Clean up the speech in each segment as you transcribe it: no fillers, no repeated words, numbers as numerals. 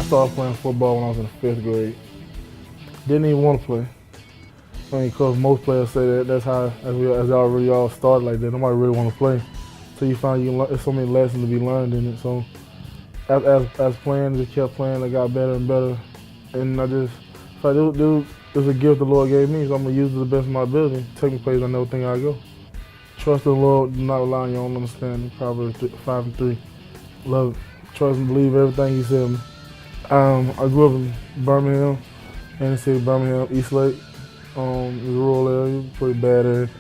started playing football when I was in the 5th grade. Didn't even want to play. I mean, because most players say that that's how, as they already all started like that. Nobody really want to play. So you find there's so many lessons to be learned in it. So as playing, just kept playing. I got better and better. And I just, so it was a gift the Lord gave me, so I'm going to use it to the best of my ability. Take me places I never think I'd go. Trust in the Lord, do not rely on your own understanding. Proverbs 5:3. Love it. Trust and believe everything He said to me. I grew up in Birmingham, in the city of Birmingham, East Lake. It was a rural area, pretty bad area.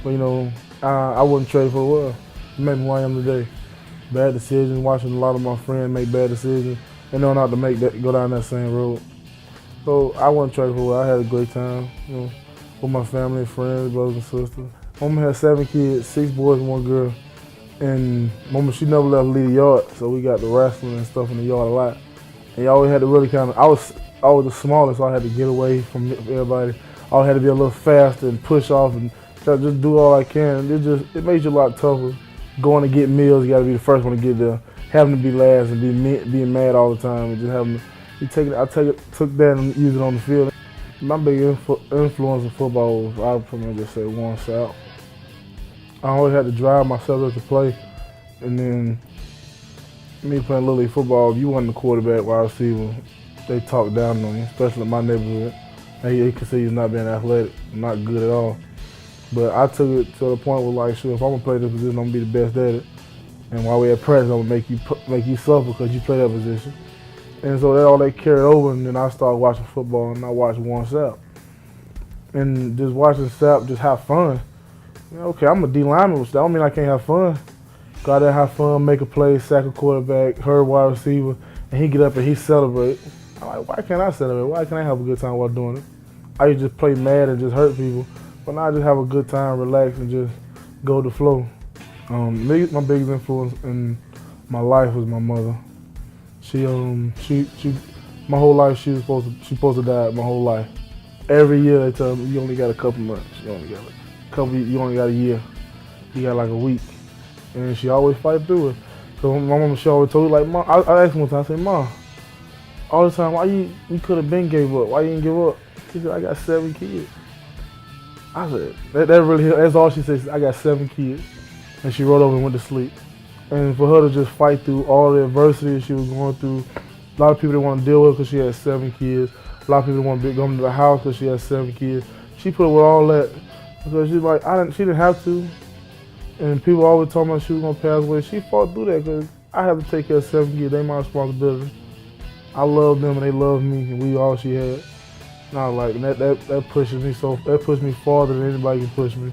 But you know, I wouldn't trade for the world. It made me who I am today. Bad decisions, watching a lot of my friends make bad decisions, and know not to go down that same road. So I wouldn't trade for the world. I had a great time, you know, with my family and friends, brothers and sisters. Mama had 7 kids, 6 boys and 1 girl. And Mama, she never left leave the yard, so we got the wrestling and stuff in the yard a lot. And you always had to really I was the smallest, so I had to get away from everybody. I always had to be a little faster and push off and try to just do all I can. It made you a lot tougher. Going to get meals, you got to be the first one to get there. Having to be last and being mad all the time, and just having to, took that and used it on the field. My big influence in football was, I would pretty much just say, Warren Sapp. I always had to drive myself up to play, and then me playing Little League football, if you wasn't the quarterback, wide receiver, they talked down on you, especially in my neighborhood. They could see you not being athletic, not good at all. But I took it to the point where, like, sure, if I'm gonna play this position, I'm gonna be the best at it. And while we're at practice, I'm gonna make you suffer because you play that position. And so all they carried over, and then I started watching football, and I watched Warren Sapp. And just watching Sapp just have fun. Okay, I'm a D lineman, which that don't mean I can't have fun. Go out there, have fun, make a play, sack a quarterback, hurt wide receiver, and he get up and he celebrate. I'm like, why can't I celebrate? Why can't I have a good time while doing it? I used to just play mad and just hurt people, but now I just have a good time, relax, and just go with the flow. My biggest influence in my life was my mother. She my whole life she was supposed to die my whole life. Every year they tell me you only got a couple months, you only got a year, you got like a week, and she always fight through it. So my mama, she always told me, like, Mom, I asked her one time, I said, Mom, all the time, why you could have been gave up? Why you didn't give up? She said, I got 7 kids. I said, that really, that's all she said. I got 7 kids. And she rolled over and went to sleep. And for her to just fight through all the adversity she was going through, a lot of people didn't want to deal with her because she had 7 kids. A lot of people didn't want to come to the house because she had 7 kids. She put up with all that because she's like, she didn't have to. And people always told me she was going to pass away. She fought through that because I have to take care of 7 kids. They my responsibility. I love them and they love me, and we all she had. And I was like, that pushes me that pushed me farther than anybody can push me.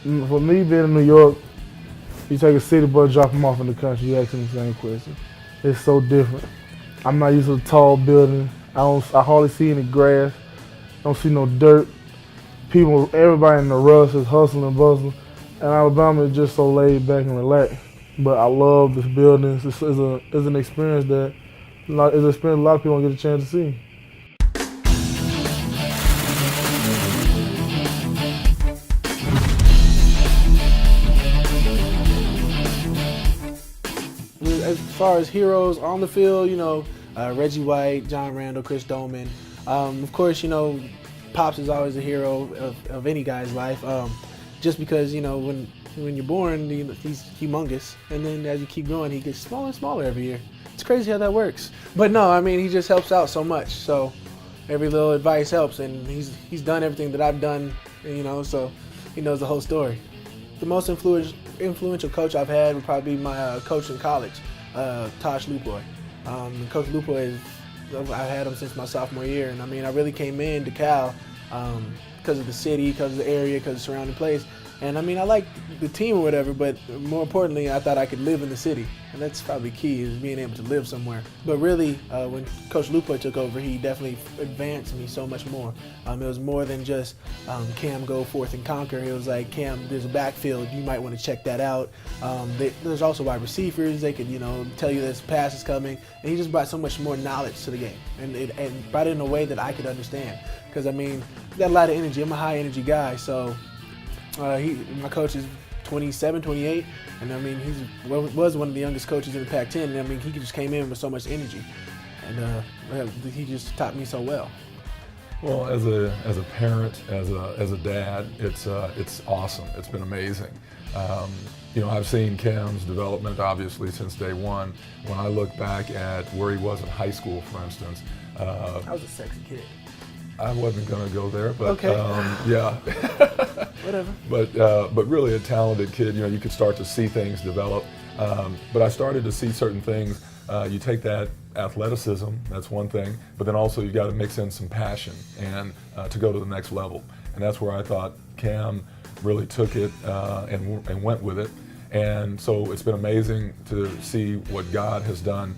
And for me being in New York, you take a city bus, drop them off in the country, you ask them the same question. It's so different. I'm not used to the tall building. I hardly see any grass. I don't see no dirt. Everybody in the rush is hustling and bustling. And Alabama is just so laid back and relaxed. But I love this building. It's an experience that a lot of people don't get a chance to see. As far as heroes on the field, Reggie White, John Randall, Chris Doman. Of course, Pops is always a hero of any guy's life. Just because, when you're born, he's humongous. And then as you keep growing, he gets smaller and smaller every year. It's crazy how that works. But no, I mean, he just helps out so much. So every little advice helps. And he's done everything that I've done, so he knows the whole story. The most influential coach I've had would probably be my coach in college, Tosh Lupoy. Coach Lupoy, I've had him since my sophomore year, and I mean, I really came into Cal because of the city, because of the area, because of the surrounding place. And I mean, I liked the team or whatever, but more importantly, I thought I could live in the city. And that's probably key, is being able to live somewhere. But really, when Coach Lupoy took over, he definitely advanced me so much more. It was more than just, Cam, go forth and conquer. It was like, Cam, there's a backfield, you might want to check that out. There's also wide receivers, they could, tell you this pass is coming. And he just brought so much more knowledge to the game. And brought it in a way that I could understand. Because, I mean, he got a lot of energy. I'm a high energy guy, so my coach is 27, 28, and I mean, he was one of the youngest coaches in the Pac-10, and I mean, he just came in with so much energy. and he just taught me so well. Well, as a parent, as a dad, it's awesome. It's been amazing. I've seen Cam's development obviously since day one. When I look back at where he was in high school, for instance, I was a sexy kid. I wasn't going to go there, but okay. Yeah. Whatever. But really a talented kid. You could start to see things develop. But I started to see certain things. You take that athleticism, that's one thing, but then also you got to mix in some passion and to go to the next level. And that's where I thought Cam really took it and went with it. And so it's been amazing to see what God has done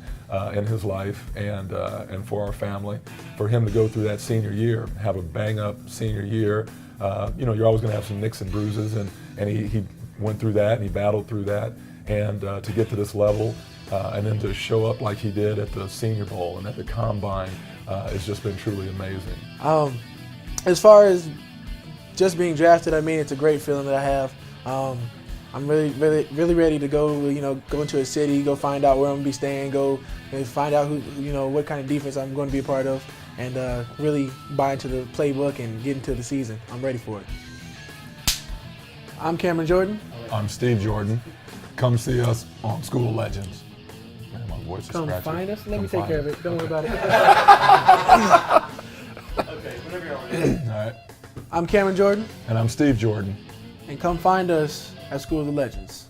in his life and for our family. For him to go through that senior year, have a bang-up senior year, you're always going to have some nicks and bruises, and he went through that and he battled through that, and to get to this level and then to show up like he did at the Senior Bowl and at the Combine, it's just been truly amazing. As far as just being drafted, I mean, it's a great feeling that I have. I'm really ready to go into a city, go find out where I'm gonna be staying, go and find out what kind of defense I'm going to be a part of, and really buy into the playbook and get into the season. I'm ready for it. I'm Cameron Jordan. I'm Steve Jordan. Come see us on School of Legends. Man, my voice is Come scratchy. find us. Let me take care of it. Don't worry about it. Okay, whenever you're ready. All right. I'm Cameron Jordan. And I'm Steve Jordan. And come find us at School of the Legends.